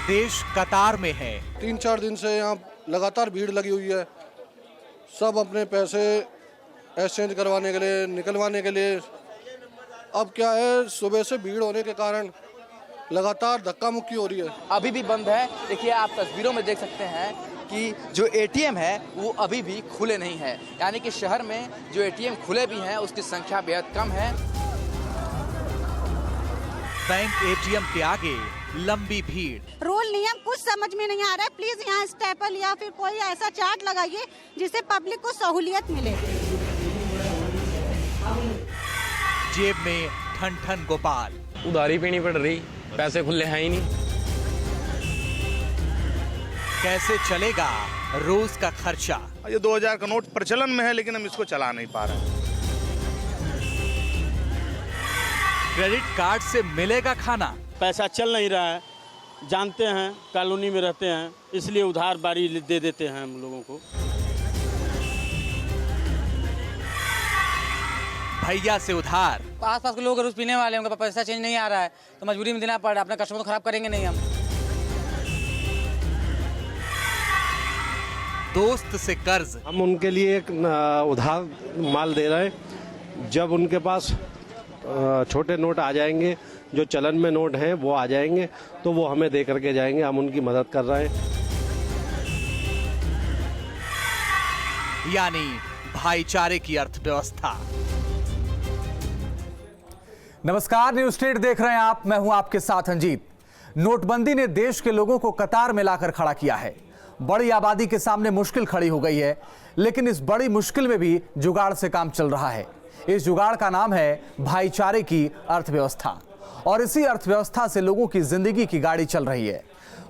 देश कतार में है। 3-4 दिन से यहाँ लगातार भीड़ लगी हुई है। सब अपने पैसे एक्सचेंज करवाने के लिए, निकलवाने के लिए। अब क्या है, सुबह से भीड़ होने के कारण लगातार धक्का मुक्की हो रही है। अभी भी बंद है। देखिए, आप तस्वीरों में देख सकते हैं कि जो एटीएम है वो अभी भी खुले नहीं है। यानी कि शहर में जो एटीएम खुले भी हैं उसकी संख्या बेहद कम है। बैंक एटीएम के आगे लंबी भीड़। रूल नियम कुछ समझ में नहीं आ रहा है। प्लीज यहाँ स्टेपल या फिर कोई ऐसा चार्ट लगाइए जिससे पब्लिक को सहूलियत मिले। जेब में ठन ठन गोपाल। उधारी पीनी पड़ रही, पैसे खुले हैं ही नहीं। कैसे चलेगा रोज का खर्चा? ये 2000 का नोट प्रचलन में है, लेकिन हम इसको चला नहीं पा रहे हैं। क्रेडिट कार्ड से मिलेगा खाना? पैसा चल नहीं रहा है, जानते हैं कॉलोनी में रहते हैं, इसलिए उधार बारी दे देते हैं हम लोगों को। भैया से उधार। आसपास के लोग रोज पीने वाले होंगे, पैसा चेंज नहीं आ रहा है तो मजबूरी में देना पड़ रहा है। अपना कस्टमर तो खराब करेंगे नहीं हम। दोस्त से कर्ज। हम उनके लिए एक उधार माल दे रहे हैं। जब उनके पास छोटे नोट आ जाएंगे, जो चलन में नोट हैं वो आ जाएंगे, तो वो हमें दे करके जाएंगे। हम उनकी मदद कर रहे हैं। यानी भाईचारे की अर्थव्यवस्था। नमस्कार, न्यूज स्टेट देख रहे हैं आप। मैं हूं आपके साथ अंजीत। नोटबंदी ने देश के लोगों को कतार में लाकर खड़ा किया है। बड़ी आबादी के सामने मुश्किल खड़ी हो गई है, लेकिन इस बड़ी मुश्किल में भी जुगाड़ से काम चल रहा है। इस जुगाड़ का नाम है भाईचारे की अर्थव्यवस्था, और इसी अर्थव्यवस्था से लोगों की जिंदगी की गाड़ी चल रही है।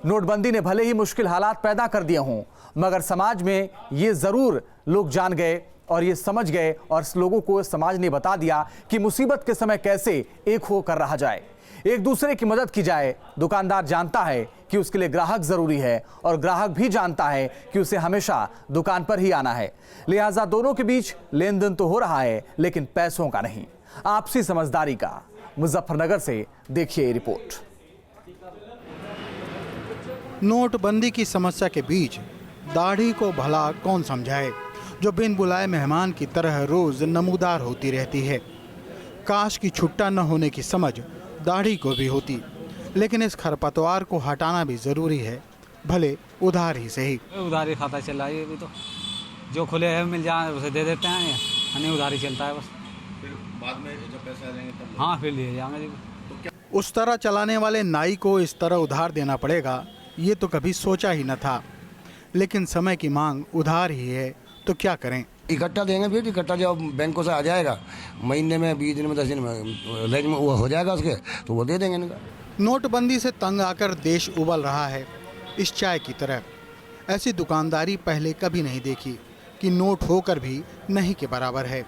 नोटबंदी ने भले ही मुश्किल हालात पैदा कर दिए हों, मगर समाज में ये जरूर लोग जान गए और ये समझ गए, और लोगों को समाज ने बता दिया कि मुसीबत के समय कैसे एक होकर रहा जाए, एक दूसरे की मदद की जाए। दुकानदार जानता है कि उसके लिए ग्राहक जरूरी है, और ग्राहक भी जानता है कि उसे हमेशा दुकान पर ही आना है। लिहाजा दोनों के बीच लेन देन तो हो रहा है, लेकिन पैसों का नहीं, आपसी समझदारी का। मुजफ्फरनगर से देखिए ये रिपोर्ट। नोटबंदी की समस्या के बीच दाढ़ी को भला कौन समझाए, जो बिन बुलाए मेहमान की तरह रोज नमूदार होती रहती है। काश की छुट्टा न होने की समझ दाढ़ी को भी होती, लेकिन इस खरपतवार को हटाना भी जरूरी है, भले उधार ही सही। उधारी खाता चल रहा है अभी तो, जो खुले हैं मिल जाए उसे दे देते हैं, हमें उधारी चलता है बस। फिर बाद में जब पैसे आ जाएंगे तब हाँ, फिर लिए जाएंगे। उस तरह चलाने वाले नाई को इस तरह उधार देना पड़ेगा, ये तो कभी सोचा ही न था। लेकिन समय की मांग उधार ही है, तो क्या करें। इकट्ठा देंगे, फिर इकट्ठा जब बैंकों से आ जाएगा, महीने में 20 दिन में 10 दिन में रेंज में वो हो जाएगा उसके, तो वो दे देंगे। नोटबंदी से तंग आकर देश उबल रहा है इस चाय की तरह। ऐसी दुकानदारी पहले कभी नहीं देखी कि नोट होकर भी नहीं के बराबर है,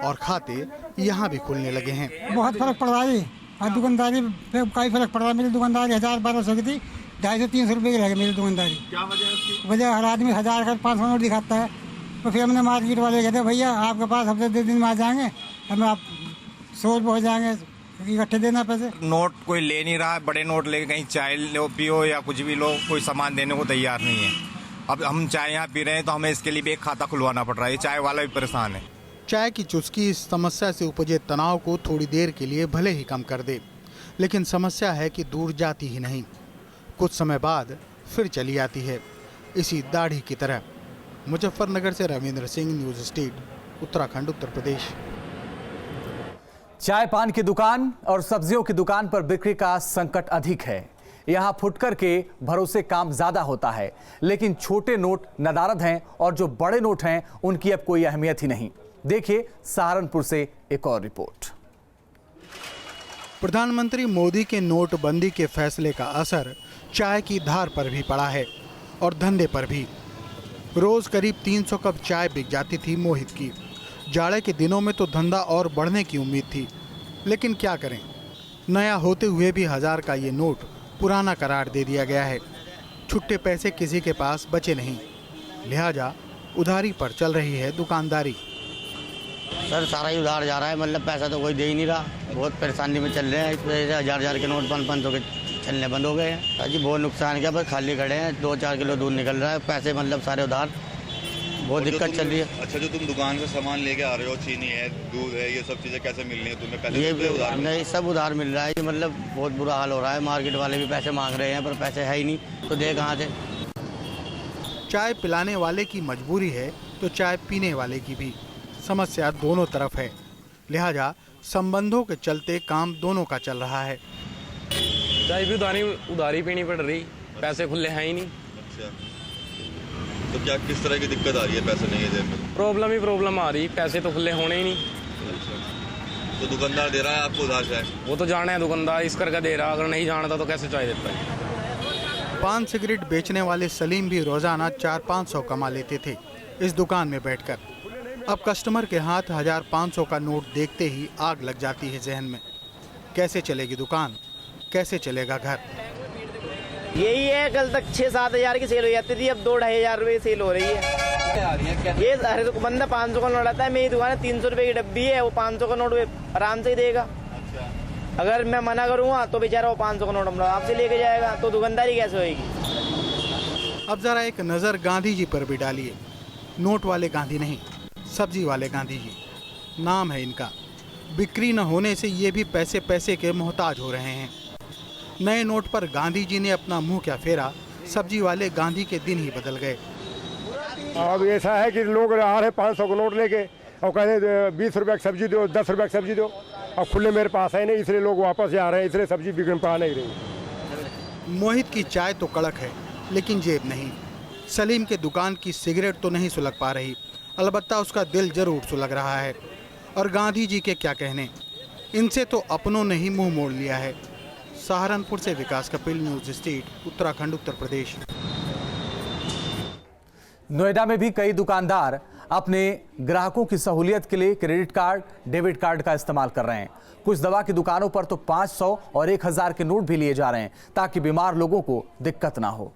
और खाते यहाँ भी खुलने लगे हैं। बहुत फर्क पड़ रहा है, और दुकानदारी पे काफी फर्क पड़ रहा है। मेरी दुकानदारी 1000-1200 की थी, 250-300 रुपये की रह गई मेरी दुकानदारी। क्या वजह है उसकी? वजह हर आदमी 1000 का 500 नोट दिखाता है। तो फिर हमने मार्केट वाले कहते भैया आपके पास हफ्ते 2 दिन में आ जाएंगे, हमें आप 100 रुपये हो जाएंगे, इकट्ठे देना पैसे। नोट कोई ले नहीं रहा है, बड़े नोट लेके कहीं चाय लो पियो या कुछ भी लो, कोई सामान देने को तैयार नहीं है। अब हम चाय यहाँ पी रहे हैं तो हमें इसके लिए भी एक खाता खुलवाना पड़ रहा है। चाय वाला भी परेशान है। चाय की चुस्की इस समस्या से उपजे तनाव को थोड़ी देर के लिए भले ही कम कर दे, लेकिन समस्या है कि दूर जाती ही नहीं। कुछ समय बाद फिर चली आती है, इसी दाढ़ी की तरह। मुजफ्फरनगर से रविंद्र सिंह, न्यूज स्टेट, उत्तराखंड, उत्तर प्रदेश। चाय पान की दुकान और सब्जियों की दुकान पर बिक्री का संकट अधिक है। यहाँ फुटकर के भरोसे काम ज्यादा होता है, लेकिन छोटे नोट नदारद हैं, और जो बड़े नोट हैं उनकी अब कोई अहमियत ही नहीं। देखिए सहारनपुर से एक और रिपोर्ट। प्रधानमंत्री मोदी के नोटबंदी के फैसले का असर चाय की धार पर भी पड़ा है, और धंधे पर भी। रोज करीब 300 कप चाय बिक जाती थी मोहित की। जाड़े के दिनों में तो धंधा और बढ़ने की उम्मीद थी, लेकिन क्या करें, नया होते हुए भी 1000 का ये नोट पुराना करार दे दिया गया है। छुट्टे पैसे किसी के पास बचे नहीं, लिहाजा उधारी पर चल रही है दुकानदारी। सर सारा ही उधार जा रहा है, मतलब पैसा तो कोई दे ही नहीं रहा। बहुत परेशानी में चल रहे हैं। इस वजह से 1000 के नोट 500 के चलने बंद हो गए हैं। अजी बहुत नुकसान किया, बस खाली खड़े हैं, 2-4 किलो दूध निकल रहा है, पैसे मतलब सारे उधार, बहुत दिक्कत चल रही है। अच्छा, जो तुम दुकान से सामान लेके आ रहे हो, चीनी है, दूध है, ये सब चीजें कैसे मिल रही है तुम्हें? पहले ये उधार नहीं, सब उधार मिल रहा है, ये मतलब बहुत बुरा हाल हो रहा है। मार्केट वाले भी पैसे मांग रहे हैं पर पैसे है ही नहीं, तो दे कहाँ से? चाय पिलाने वाले की मजबूरी है तो चाय पीने वाले की भी। समस्या दोनों तरफ है, लिहाजा संबंधों के चलते काम दोनों का चल रहा है। चाय भी उधारी पीनी पड़ रही, पैसे खुले हैं ही नहीं। अच्छा, तो क्या किस तरह की दिक्कत आ रही है? पैसे नहीं है जेब में? प्रॉब्लम आ रही, पैसे तो खुले होने ही नहीं। अच्छा, तो दुकानदार दे रहा है आपको उधार चाय? वो तो जाने है दुकानदार, इस करके दे रहा, अगर नहीं जानता तो कैसे चाय देता है? पान सिगरेट बेचने वाले सलीम भी रोजाना 400-500 कमा लेते थे इस दुकान में बैठकर। अब कस्टमर के हाथ 1500 का नोट देखते ही आग लग जाती है जहन में। कैसे चलेगी दुकान, कैसे चलेगा घर? यही है, कल तक 6-7 हज़ार की सेल हो जाती थी, अब 2-2.5 हज़ार रुपये सेल हो रही है। ये हर बंदा 500 का नोट आता है, मेरी दुकान 300 रुपये की डब्बी है, वो 500 का नोट आराम से ही देगा। अगर मैं मना करूँगा तो बेचारा वो 500 का नोट हम आपसे लेके जाएगा, तो दुकानदारी कैसे होएगी? अब जरा एक नज़र गांधी जी पर भी डालिए। नोट वाले गांधी नहीं, सब्जी वाले गांधी जी नाम है इनका। बिक्री न होने से ये भी पैसे पैसे के मोहताज हो रहे हैं। नए नोट पर गांधी जी ने अपना मुंह क्या फेरा, सब्जी वाले गांधी के दिन ही बदल गए। अब ऐसा है कि लोग आ रहे 500 का नोट लेके और कह रहे 20 रुपये की सब्जी दो, 10 रुपये की सब्जी दो। अब खुले मेरे पास है नहीं, इसलिए लोग वापस आ रहे हैं, इसलिए सब्जी बिकने पा नहीं रही। मोहित की चाय तो कड़क है लेकिन जेब नहीं। सलीम के दुकान की सिगरेट तो नहीं सुलग पा रही, अलबत्ता उसका दिल जरूर सुलग रहा है। और गांधी जी के क्या कहने, इनसे तो अपनों ने ही मुंह मोड़ लिया है। सहारनपुर से विकास कपिल, न्यूज स्टेट, उत्तराखंड, उत्तर प्रदेश। नोएडा में भी कई दुकानदार अपने ग्राहकों की सहूलियत के लिए क्रेडिट कार्ड, डेबिट कार्ड का इस्तेमाल कर रहे हैं। कुछ दवा की दुकानों पर तो 500 और 1000 के नोट भी लिए जा रहे हैं ताकि बीमार लोगों को दिक्कत ना हो।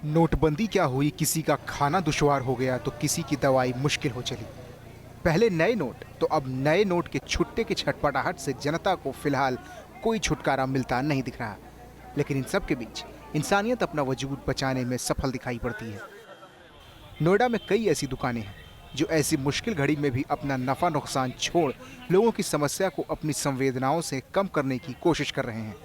नोटबंदी क्या हुई, किसी का खाना दुश्वार हो गया तो किसी की दवाई मुश्किल हो चली। पहले नए नोट तो अब नए नोट के छुट्टे की छटपटाहट से जनता को फिलहाल कोई छुटकारा मिलता नहीं दिख रहा। लेकिन इन सब के बीच इंसानियत अपना वजूद बचाने में सफल दिखाई पड़ती है। नोएडा में कई ऐसी दुकानें हैं जो ऐसी मुश्किल घड़ी में भी अपना नफा नुकसान छोड़ लोगों की समस्या को अपनी संवेदनाओं से कम करने की कोशिश कर रहे हैं।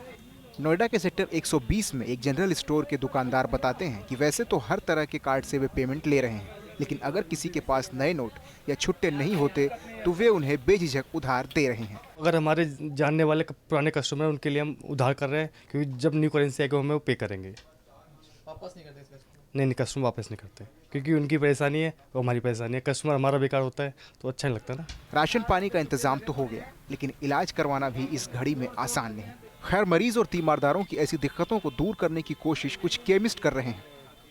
नोएडा के सेक्टर 120 में एक जनरल स्टोर के दुकानदार बताते हैं कि वैसे तो हर तरह के कार्ड से वे पेमेंट ले रहे हैं, लेकिन अगर किसी के पास नए नोट या छुट्टे नहीं होते तो वे उन्हें बेझिझक उधार दे रहे हैं। अगर हमारे जानने वाले पुराने कस्टमर हैं उनके लिए हम उधार कर रहे हैं, क्योंकि जब न्यू करेंसी आएगी हमें वो पे करेंगे। वापस नहीं करते? नहीं, कस्टमर वापस नहीं करते, क्योंकि उनकी परेशानी है और हमारी परेशानी है। कस्टमर हमारा बेकार होता है तो अच्छा नहीं लगता ना। राशन पानी का इंतजाम तो हो गया, लेकिन इलाज करवाना भी इस घड़ी में आसान नहीं। खैर, मरीज और तीमारदारों की ऐसी दिक्कतों को दूर करने की कोशिश कुछ केमिस्ट कर रहे हैं।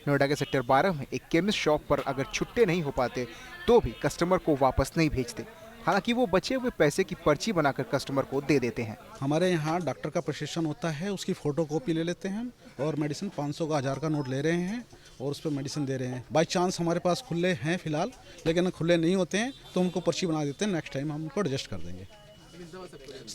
नोएडा के सेक्टर 12 में एक केमिस्ट शॉप पर अगर छुट्टे नहीं हो पाते तो भी कस्टमर को वापस नहीं भेजते। हालांकि वो बचे हुए पैसे की पर्ची बनाकर कस्टमर को दे देते हैं। हमारे यहाँ डॉक्टर का प्रिस्क्रिप्शन होता है, उसकी फ़ोटो कॉपी ले लेते हैं और मेडिसिन 500 का 1000 का नोट ले रहे हैं और उस पर मेडिसिन दे रहे हैं। बाई चांस हमारे पास खुले हैं फिलहाल, लेकिन खुले नहीं होते हैं तो हमको पर्ची बना देते हैं, नेक्स्ट टाइम हम उनको एडजस्ट कर देंगे।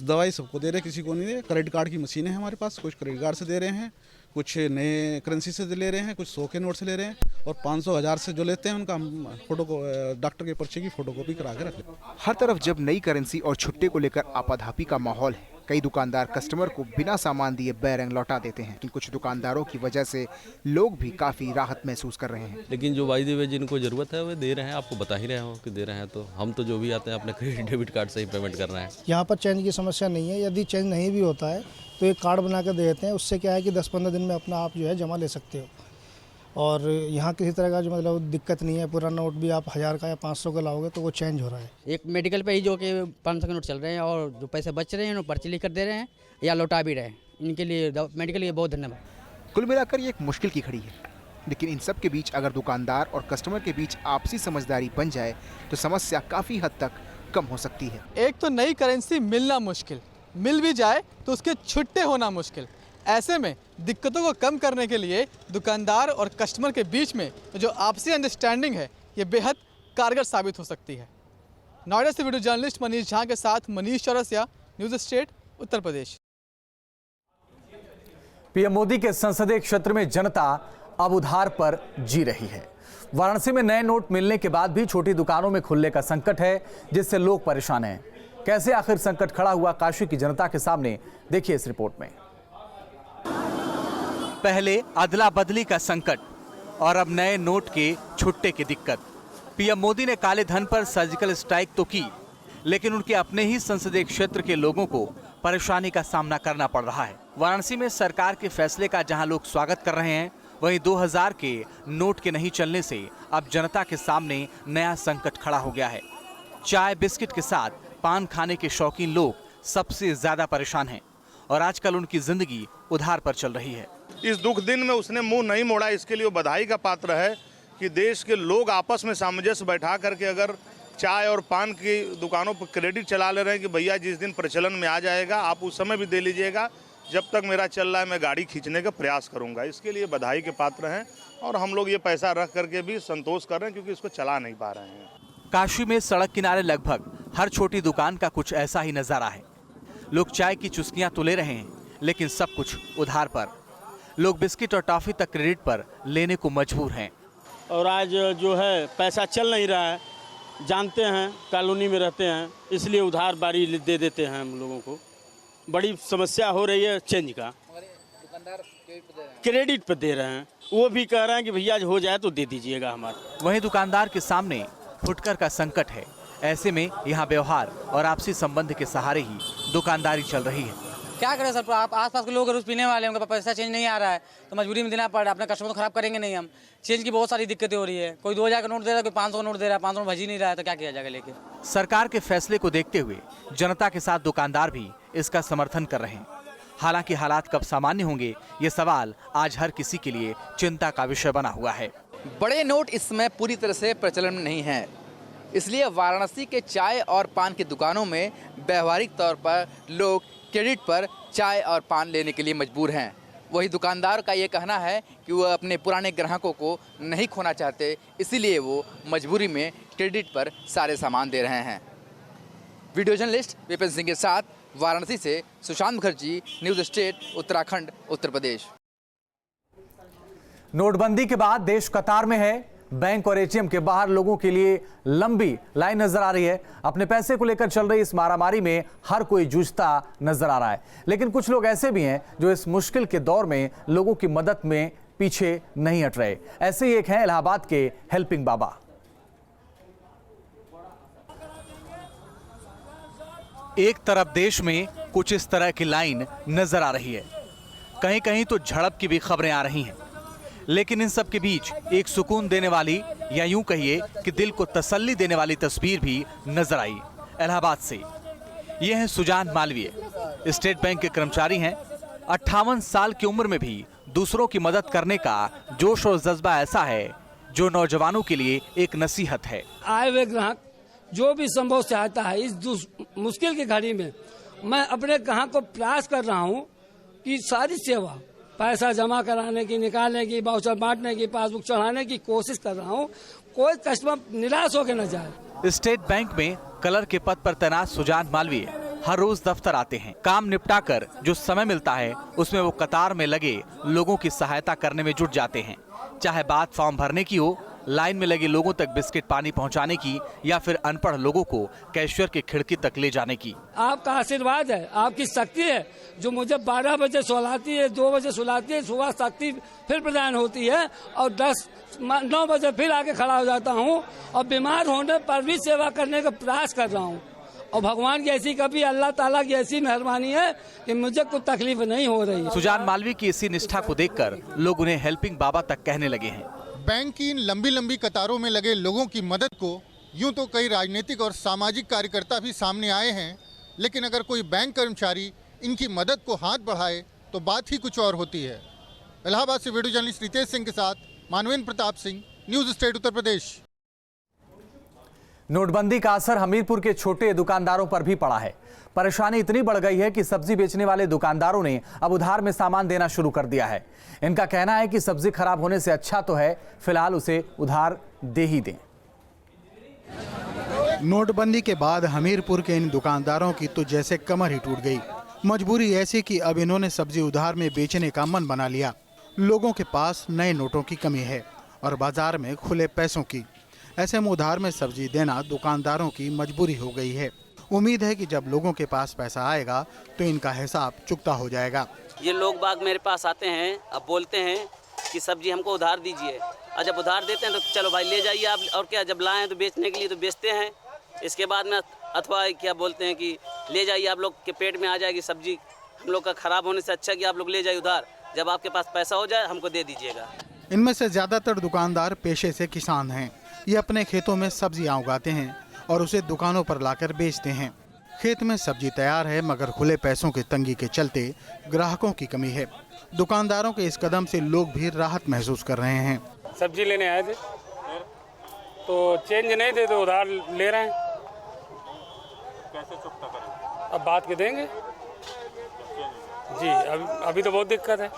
दवाई सबको दे रहे हैं, किसी को नहीं दे। क्रेडिट कार्ड की मशीनें हैं हमारे पास, कुछ क्रेडिट कार्ड से दे रहे हैं, कुछ नए करेंसी से ले रहे हैं, कुछ 100 के नोट से ले रहे हैं और 500-1000 से जो लेते हैं उनका हम फोटो को डॉक्टर के पर्चे की फोटोकॉपी करा के रख लेते हैं। हर तरफ जब नई करेंसी और छुट्टे को लेकर आपाधापी का माहौल है, कई दुकानदार कस्टमर को बिना सामान दिए बैरंग लौटा देते हैं। लेकिन कुछ दुकानदारों की वजह से लोग भी काफी राहत महसूस कर रहे हैं। लेकिन जो वायदे वे जिनको जरूरत है वे दे रहे हैं, आपको बता ही रहे हो कि दे रहे हैं। तो हम तो जो भी आते हैं अपने क्रेडिट डेबिट कार्ड से ही पेमेंट कर रहे हैं। यहाँ पर चेंज की समस्या नहीं है। यदि चेंज नहीं भी होता है तो एक कार्ड बना कर दे देते हैं। उससे क्या है कि 10-15 दिन में अपना आप जो है जमा ले सकते हो। और यहाँ किसी तरह का जो मतलब दिक्कत नहीं है। पूरा नोट भी आप 1000 का या 500 का लाओगे तो वो चेंज हो रहा है। एक मेडिकल पे ही जो कि 500 के नोट चल रहे हैं और जो पैसे बच रहे हैं वो पर्ची लिख कर दे रहे हैं या लौटा भी रहे हैं। इनके लिए मेडिकल के बहुत धन्यवाद। कुल मिलाकर ये एक मुश्किल की घड़ी है, लेकिन इन सब के बीच अगर दुकानदार और कस्टमर के बीच आपसी समझदारी बन जाए तो समस्या काफ़ी हद तक कम हो सकती है। एक तो नई करेंसी मिलना मुश्किल, मिल भी जाए तो उसके छुट्टे होना मुश्किल। ऐसे में दिक्कतों को कम करने के लिए दुकानदार और कस्टमर के बीच में जो आपसी अंडरस्टैंडिंग है ये बेहद कारगर साबित हो सकती है। नोएडा से वीडियो जर्नलिस्ट मनीष झा के साथ Manish Chaurasia, news state, Uttar Pradesh. PM Modi के संसदीय क्षेत्र में जनता अब उधार पर जी रही है। वाराणसी में नए नोट मिलने के बाद भी छोटी दुकानों में खुलने का संकट है, जिससे लोग परेशान हैं। कैसे आखिर संकट खड़ा हुआ काशी की जनता के सामने, देखिए इस रिपोर्ट में। पहले अदला बदली का संकट और अब नए नोट के छुट्टे की दिक्कत। पीएम मोदी ने काले धन पर सर्जिकल स्ट्राइक तो की, लेकिन उनके अपने ही संसदीय क्षेत्र के लोगों को परेशानी का सामना करना पड़ रहा है। वाराणसी में सरकार के फैसले का जहां लोग स्वागत कर रहे हैं, वहीं 2000 के नोट के नहीं चलने से अब जनता के सामने नया संकट खड़ा हो गया है। चाय बिस्किट के साथ पान खाने के शौकीन लोग सबसे ज्यादा परेशान हैं और आजकल उनकी जिंदगी उधार पर चल रही है। इस दुख दिन में उसने मुंह नहीं मोड़ा, इसके लिए वो बधाई का पात्र है कि देश के लोग आपस में सामंजस्य बैठा करके अगर चाय और पान की दुकानों पर क्रेडिट चला ले रहे हैं कि भैया जिस दिन प्रचलन में आ जाएगा आप उस समय भी दे लीजिएगा, जब तक मेरा चल रहा है मैं गाड़ी खींचने का प्रयास करूंगा। इसके लिए बधाई के पात्र हैं और हम लोग ये पैसा रख करके भी संतोष कर रहे हैं क्योंकि इसको चला नहीं पा रहे हैं। काशी में सड़क किनारे लगभग हर छोटी दुकान का कुछ ऐसा ही नजारा है। लोग चाय की चुस्कियां तो ले रहे हैं, लेकिन सब कुछ उधार पर। लोग बिस्किट और टॉफी तक क्रेडिट पर लेने को मजबूर हैं। और आज जो है पैसा चल नहीं रहा है, जानते हैं कॉलोनी में रहते हैं, इसलिए उधार बारी दे देते हैं हम लोगों को। बड़ी समस्या हो रही है चेंज का, क्रेडिट पर दे रहे हैं, वो भी कह रहे हैं कि भैया हो जाए तो दे दीजिएगा हमारा। वहीं दुकानदार के सामने फुटकर का संकट है। ऐसे में यहाँ व्यवहार और आपसी संबंध के सहारे ही दुकानदारी चल रही है। क्या करें सर, आप आसपास के लोग रोज पीने वाले हैं, उनका पैसा चेंज नहीं आ रहा है तो मजबूरी में देना पड़ रहा है। अपने कस्टमर को खराब करेंगे नहीं हम। चेंज की बहुत सारी दिक्कतें हो रही है। कोई 2000 का नोट दे रहा है, कोई 500 का नोट दे रहा है, 500 में भज ही नहीं रहा है, तो क्या किया जाएगा लेके। सरकार के फैसले को देखते हुए जनता के साथ दुकानदार भी इसका समर्थन कर रहे हैं। हालांकि हालात कब सामान्य होंगे, ये सवाल आज हर किसी के लिए चिंता का विषय बना हुआ है। बड़े नोट इस समय पूरी तरह से प्रचलन में नहीं है, इसलिए वाराणसी के चाय और पान की दुकानों में व्यवहारिक तौर पर लोग क्रेडिट पर चाय और पान लेने के लिए मजबूर हैं। वही दुकानदार का ये कहना है कि वो अपने पुराने ग्राहकों को नहीं खोना चाहते, इसीलिए वो मजबूरी में क्रेडिट पर सारे सामान दे रहे हैं। वीडियो जर्नलिस्ट विपिन सिंह के साथ वाराणसी से सुशांत मुखर्जी, न्यूज़ स्टेट, उत्तराखंड, उत्तर प्रदेश। नोटबंदी के बाद देश कतार में है। बैंक और एटीएम के बाहर लोगों के लिए लंबी लाइन नजर आ रही है। अपने पैसे को लेकर चल रही इस मारामारी में हर कोई जूझता नजर आ रहा है, लेकिन कुछ लोग ऐसे भी हैं जो इस मुश्किल के दौर में लोगों की मदद में पीछे नहीं हट रहे। ऐसे ही एक हैं इलाहाबाद के हेल्पिंग बाबा। एक तरफ देश में कुछ इस तरह की लाइन नजर आ रही है, कहीं कहीं तो झड़प की भी खबरें आ रही हैं, लेकिन इन सब के बीच एक सुकून देने वाली या यूं कहिए कि दिल को तसल्ली देने वाली तस्वीर भी नजर आई इलाहाबाद से। ये हैं सुजान मालवीय, स्टेट बैंक के कर्मचारी हैं। 58 साल की उम्र में भी दूसरों की मदद करने का जोश और जज्बा ऐसा है जो नौजवानों के लिए एक नसीहत है। आए हुए ग्राहक जो भी संभव सहायता है इस मुश्किल की घड़ी में, मैं अपने ग्राहक को प्रयास कर रहा हूँ कि सारी सेवा, पैसा जमा कराने की, निकालने की, वाउचर बांटने की, पासबुक चढ़ाने की कोशिश कर रहा हूँ। कोई कस्टमर निराश होकर न जाए। स्टेट बैंक में कलर के पद पर तैनात सुजान मालवीय हर रोज दफ्तर आते हैं। काम निपटाकर जो समय मिलता है उसमें वो कतार में लगे लोगों की सहायता करने में जुट जाते हैं, चाहे बात फॉर्म भरने की हो, लाइन में लगे लोगों तक बिस्किट पानी पहुंचाने की, या फिर अनपढ़ लोगों को कैशियर की खिड़की तक ले जाने की। आपका आशीर्वाद है, आपकी शक्ति है जो मुझे 12 बजे सुलाती है, 2 बजे सुलाती है, सुबह शक्ति फिर प्रदान होती है और 9 बजे फिर आके खड़ा हो जाता हूँ और बीमार होने पर भी सेवा करने का प्रयास कर रहा हूँ। और भगवान की ऐसी, कभी अल्लाह ताला की ऐसी मेहरबानी है कि मुझे कोई तकलीफ नहीं हो रही है। सुजान मालवीय की इसी निष्ठा को देखकर लोग उन्हें हेल्पिंग बाबा तक कहने लगे हैं। बैंक की इन लंबी लंबी कतारों में लगे लोगों की मदद को यूं तो कई राजनीतिक और सामाजिक कार्यकर्ता भी सामने आए हैं, लेकिन अगर कोई बैंक कर्मचारी इनकी मदद को हाथ बढ़ाए तो बात ही कुछ और होती है। इलाहाबाद से वीडियो जर्नलिस्ट रितेश सिंह के साथ मानवेंद्र प्रताप सिंह, न्यूज़ स्टेट, उत्तर प्रदेश। नोटबंदी का असर हमीरपुर के छोटे दुकानदारों पर भी पड़ा है। परेशानी इतनी बढ़ गई है कि सब्जी बेचने वाले दुकानदारों ने अब उधार में सामान देना शुरू कर दिया है। इनका कहना है कि सब्जी खराब होने से अच्छा तो है फिलहाल उसे उधार दे ही दें। नोटबंदी के बाद हमीरपुर के इन दुकानदारों की तो जैसे कमर ही टूट गई। मजबूरी ऐसी कि अब इन्होंने सब्जी उधार में बेचने का मन बना लिया। लोगों के पास नए नोटों की कमी है और बाजार में खुले पैसों की। ऐसे में उधार में सब्जी देना दुकानदारों की मजबूरी हो गई है। उम्मीद है कि जब लोगों के पास पैसा आएगा तो इनका हिसाब चुकता हो जाएगा। ये लोग बाग मेरे पास आते हैं, अब बोलते हैं कि सब्जी हमको उधार दीजिए, और जब उधार देते हैं तो चलो भाई ले जाइए आप, और क्या जब लाएं तो बेचने के लिए तो बेचते हैं। इसके बाद में अथवा क्या बोलते हैं कि ले जाइए, आप लोग के पेट में आ जाएगी सब्जी, हम लोग का खराब होने से अच्छा कि आप लोग ले जाइए उधार, जब आपके पास पैसा हो जाए हमको दे दीजिएगा। इनमें से ज्यादातर दुकानदार पेशे से किसान हैं। ये अपने खेतों में सब्जियां उगाते हैं और उसे दुकानों पर लाकर बेचते हैं। खेत में सब्जी तैयार है मगर खुले पैसों की तंगी के चलते ग्राहकों की कमी है। दुकानदारों के इस कदम से लोग भी राहत महसूस कर रहे हैं। सब्जी लेने आए थे तो चेंज नहीं थे तो उधार ले रहे हैं। कैसे चुकता करें? अब बात के देंगे जी। अभी तो बहुत दिक्कत है,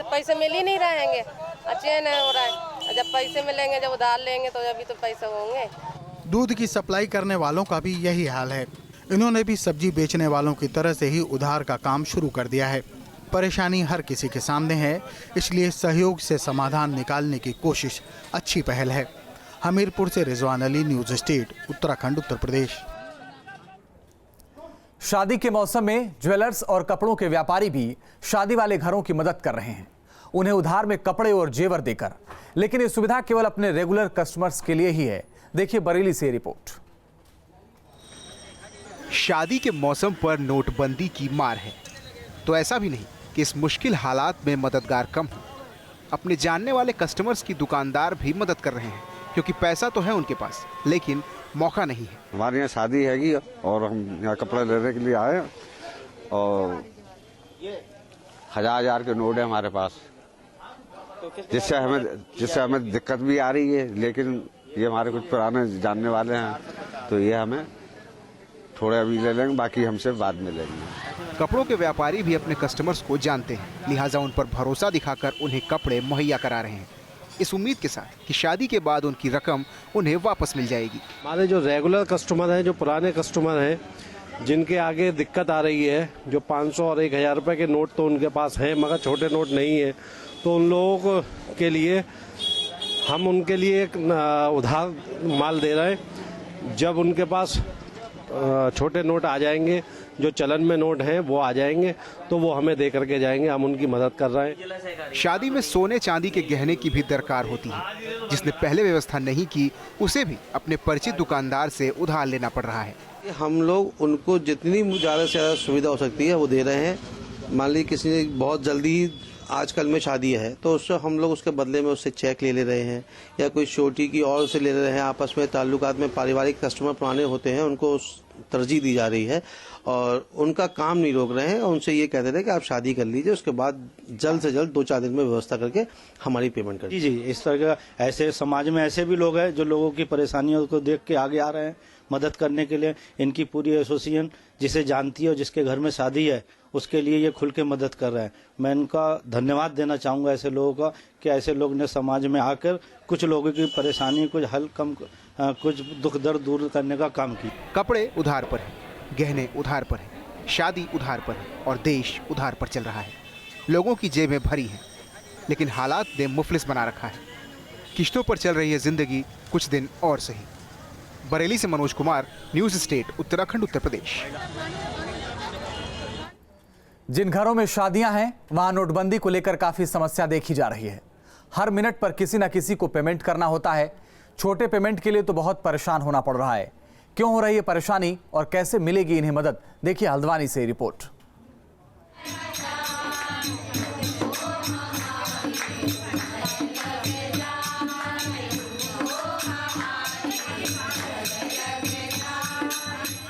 पैसे मिल ही नहीं रहेंगे, चेंज हो रहा है। जब पैसे मिलेंगे, जब उधार लेंगे तो अभी तो पैसे होंगे। दूध की सप्लाई करने वालों का भी यही हाल है। इन्होंने भी सब्जी बेचने वालों की तरह से ही उधार का काम शुरू कर दिया है। परेशानी हर किसी के सामने है, इसलिए सहयोग से समाधान निकालने की कोशिश अच्छी पहल है। हमीरपुर से रिजवान अली, न्यूज़ स्टेट, उत्तराखंड, उत्तर प्रदेश। शादी के मौसम में ज्वेलर्स और कपड़ों के व्यापारी भी शादी वाले घरों की मदद कर रहे हैं, उन्हें उधार में कपड़े और जेवर देकर। लेकिन ये सुविधा केवल अपने रेगुलर कस्टमर्स के लिए ही है। देखिए बरेली से रिपोर्ट। शादी के मौसम पर नोटबंदी की मार है, तो ऐसा भी नहीं कि इस मुश्किल हालात में मददगार कम हो। अपने जानने वाले कस्टमर्स की दुकानदार भी मदद कर रहे हैं, क्योंकि पैसा तो है उनके पास लेकिन मौका नहीं है। हमारे यहाँ शादी हैगी और हम यहाँ कपड़ा लेने के लिए आए और 1000 के नोट है हमारे पास, जिससे हमें दिक्कत भी आ रही है। लेकिन ये हमारे कुछ पुराने जानने वाले हैं तो ये हमें थोड़े अभी ले लेंगे, बाकी हमसे बाद में लेंगे। कपड़ों के व्यापारी भी अपने कस्टमर्स को जानते हैं, लिहाजा उन पर भरोसा दिखाकर उन्हें कपड़े मुहैया करा रहे हैं, इस उम्मीद के साथ कि शादी के बाद उनकी रकम उन्हें वापस मिल जाएगी। हमारे जो रेगुलर कस्टमर हैं, जो पुराने कस्टमर हैं, जिनके आगे दिक्कत आ रही है, जो 500 और 1000 रुपये के नोट तो उनके पास हैं मगर छोटे नोट नहीं है, तो उन लोगों के लिए हम उनके लिए एक उधार माल दे रहे हैं। जब उनके पास छोटे नोट आ जाएंगे, जो चलन में नोट हैं वो आ जाएंगे, तो वो हमें दे करके जाएंगे। हम उनकी मदद कर रहे हैं। शादी में सोने चांदी के गहने की भी दरकार होती है। जिसने पहले व्यवस्था नहीं की उसे भी अपने परिचित दुकानदार से उधार लेना पड़ रहा है। हम लोग उनको जितनी ज़्यादा से ज़्यादा सुविधा हो सकती है वो दे रहे हैं। मान ली किसी ने बहुत जल्दी आजकल में शादी है तो उससे हम लोग उसके बदले में उससे चेक ले रहे हैं, या कोई छोटी की और से ले रहे हैं। आपस में ताल्लुकात में पारिवारिक कस्टमर पुराने होते हैं, उनको तरजीह दी जा रही है और उनका काम नहीं रोक रहे हैं। और उनसे ये कहते थे कि आप शादी कर लीजिए, उसके बाद जल्द से जल्द 2-4 दिन में व्यवस्था करके हमारी पेमेंट कर। जी, इस तरह का ऐसे समाज में ऐसे भी लोग हैं जो लोगों की परेशानियों को देख के आगे आ रहे हैं मदद करने के लिए। इनकी पूरी एसोसिएशन जिसे जानती है और जिसके घर में शादी है उसके लिए ये खुल के मदद कर रहे हैं। मैं इनका धन्यवाद देना चाहूँगा ऐसे लोगों का कि ऐसे लोग ने समाज में आकर कुछ लोगों की परेशानी कुछ हल कम, कुछ दुख दर्द दूर करने का काम किया। कपड़े उधार पर है, गहने उधार पर है, शादी उधार पर है और देश उधार पर चल रहा है। लोगों की जेबें भरी हैं लेकिन हालात ने मुफलिस बना रखा है। किश्तों पर चल रही है जिंदगी कुछ दिन और सही। बरेली से मनोज कुमार, न्यूज़ स्टेट, उत्तराखंड, उत्तर प्रदेश। जिन घरों में शादियां हैं वहां नोटबंदी को लेकर काफी समस्या देखी जा रही है। हर मिनट पर किसी न किसी को पेमेंट करना होता है। छोटे पेमेंट के लिए तो बहुत परेशान होना पड़ रहा है। क्यों हो रही है परेशानी और कैसे मिलेगी इन्हें मदद, देखिए हल्द्वानी से रिपोर्ट।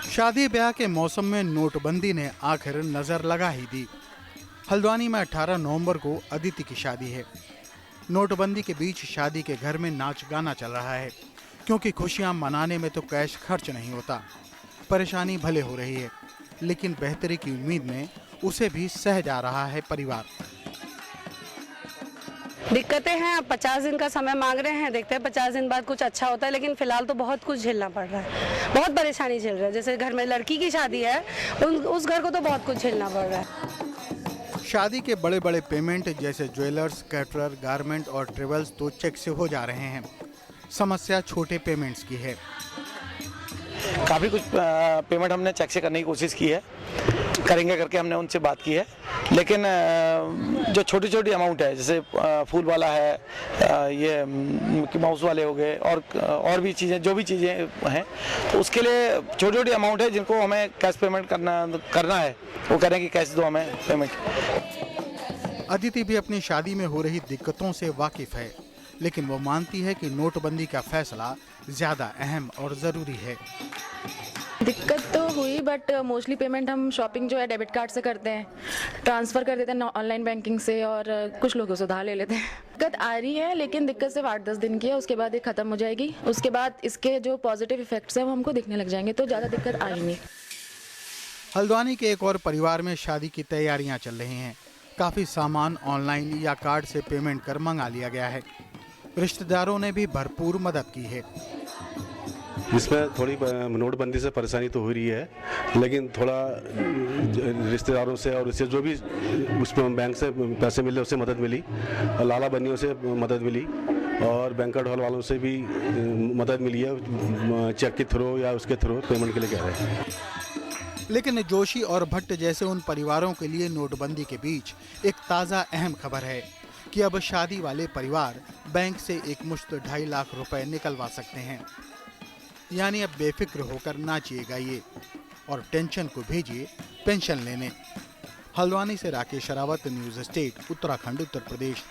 शादी ब्याह के मौसम में नोटबंदी ने आखिर नजर लगा ही दी। हल्द्वानी में 18 नवंबर को अदिति की शादी है। नोटबंदी के बीच शादी के घर में नाच गाना चल रहा है, क्योंकि खुशियां मनाने में तो कैश खर्च नहीं होता। परेशानी भले हो रही है लेकिन बेहतरी की उम्मीद में उसे भी सह जा रहा है परिवार। दिक्कतें हैं, अब 50 दिन का समय मांग रहे हैं, देखते हैं 50 दिन बाद कुछ अच्छा होता है, लेकिन फिलहाल तो बहुत कुछ झेलना पड़ रहा है, बहुत परेशानी झेल रहा है। जैसे घर में लड़की की शादी है, उस घर को तो बहुत कुछ झेलना पड़ रहा है। शादी के बड़े बड़े पेमेंट जैसे ज्वेलर्स, कैटरर, गारमेंट और ट्रेवल्स तो चेक से हो जा रहे हैं। समस्या छोटे पेमेंट्स की है। काफ़ी कुछ पेमेंट हमने चेक से करने की कोशिश की है, करेंगे करके हमने उनसे बात की है, लेकिन जो छोटी छोटी अमाउंट है जैसे फूल वाला है, ये मिकी माउस वाले हो गए और भी चीज़ें, जो भी चीज़ें हैं, तो उसके लिए छोटी छोटी अमाउंट है जिनको हमें कैश पेमेंट करना है, वो कह रहे हैं कि कैश दो हमें पेमेंट। अदिति भी अपनी शादी में हो रही दिक्कतों से वाकिफ है, लेकिन वो मानती है कि नोटबंदी का फैसला ज़्यादा अहम और ज़रूरी है। दिक्कत तो हुई, बट मोस्टली पेमेंट हम शॉपिंग जो है डेबिट कार्ड से करते हैं, ट्रांसफ़र कर देते हैं ऑनलाइन बैंकिंग से, और कुछ लोग उसे उधार ले लेते हैं। दिक्कत आ रही है, लेकिन दिक्कत सिर्फ 8-10 दिन की है, उसके बाद ये ख़त्म हो जाएगी। उसके बाद इसके जो पॉजिटिव इफेक्ट्स हैं वो हमको दिखने लग जाएंगे, तो ज़्यादा दिक्कत आई नहीं। हल्द्वानी के एक और परिवार में शादी की तैयारियां चल रही हैं। काफ़ी सामान ऑनलाइन या कार्ड से पेमेंट कर मंगा लिया गया है। रिश्तेदारों ने भी भरपूर मदद की है। इसमें थोड़ी नोटबंदी से परेशानी तो हो रही है, लेकिन थोड़ा रिश्तेदारों से और इससे जो भी उसमें बैंक से पैसे मिले उससे मदद मिली, और लाला बनियों से मदद मिली, और बैंक्वेट हॉल वालों से भी मदद मिली है, चेक के थ्रू या उसके थ्रू पेमेंट के लिए कह रहे हैं। लेकिन जोशी और भट्ट जैसे उन परिवारों के लिए नोटबंदी के बीच एक ताज़ा अहम खबर है कि अब शादी वाले परिवार बैंक से एक मुश्त 2.5 लाख रुपए निकलवा सकते हैं। यानी अब बेफिक्र होकर नाचिएगा ये, और टेंशन को भेजिए पेंशन लेने। हल्द्वानी से राकेश रावत, न्यूज़ स्टेट, उत्तराखंड, उत्तर प्रदेश।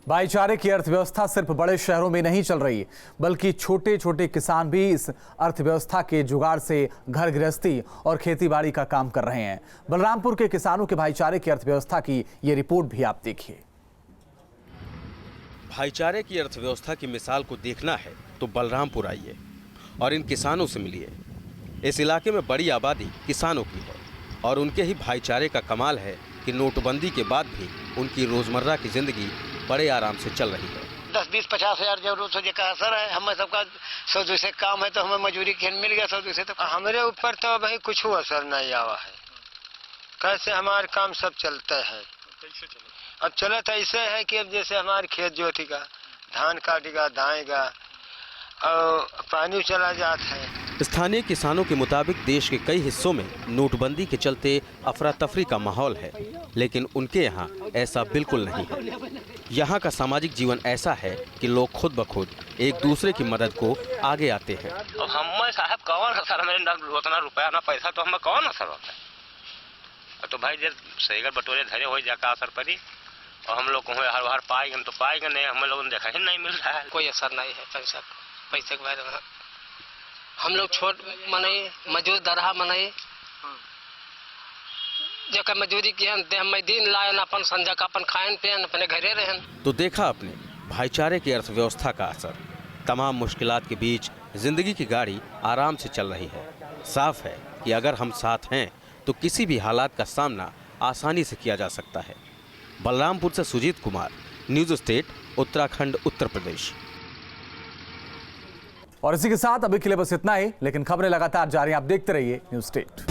भाईचारे की अर्थव्यवस्था सिर्फ बड़े शहरों में नहीं चल रही, बल्कि छोटे छोटे किसान भी इस अर्थव्यवस्था के जुगाड़ से घर गृहस्थी और खेतीबाड़ी का काम कर रहे हैं। बलरामपुर के किसानों के भाईचारे की अर्थव्यवस्था की ये रिपोर्ट भी आप देखिए। भाईचारे की अर्थव्यवस्था की मिसाल को देखना है तो बलरामपुर आइए और इन किसानों से मिलिए। इस इलाके में बड़ी आबादी किसानों की है और उनके ही भाईचारे का कमाल है कि नोटबंदी के बाद भी उनकी रोजमर्रा की जिंदगी बड़े आराम से चल रही है। 10-20-50 हजार जरूरत हो का असर है। हमें सबका 100 से काम है तो हमें मजदूरी खेल मिल गया 100 से, तो हमारे ऊपर तो भाई कुछ असर नहीं आवा है। कैसे हमारे काम सब चलता है, अब चला तो ऐसे है कि अब जैसे हमारे खेत जोतेगा, धान काटेगा, दाएगा और पानी चला जाता है। स्थानीय किसानों के मुताबिक देश के कई हिस्सों में नोटबंदी के चलते अफरा तफरी का माहौल है, लेकिन उनके यहाँ ऐसा बिल्कुल नहीं है। यहाँ का सामाजिक जीवन ऐसा है कि लोग खुद ब खुद एक दूसरे की मदद को आगे आते हैं। अब हम साहब कौन असर, हमें उतना रुपया ना पैसा तो हमें कौन असर होता है। तो भाई जब सही बटोरे धरे हो जाकर असर पड़ी और हम लोग को हर हर पाएंगे तो पाएंगे नहीं, हम लोगों ने देखा ही नहीं मिल रहा है, कोई असर नहीं है। पैसे के बाद हम लोग छोट मनाई मजदूर दरहा मनाई जो मजदूरी की दिन लायन अपन संजा का अपन खाएन पियन अपने घरे रहन। तो देखा आपने भाईचारे की अर्थव्यवस्था का असर। तमाम मुश्किलात के बीच जिंदगी की गाड़ी आराम से चल रही है। साफ है कि अगर हम साथ हैं तो किसी भी हालात का सामना आसानी से किया जा सकता है। बलरामपुर से सुजीत कुमार, न्यूज़ स्टेट, उत्तराखंड, उत्तर प्रदेश। और इसी के साथ अभी के लिए बस इतना ही, लेकिन खबरें लगातार जारी, आप देखते रहिए न्यूज़ स्टेट।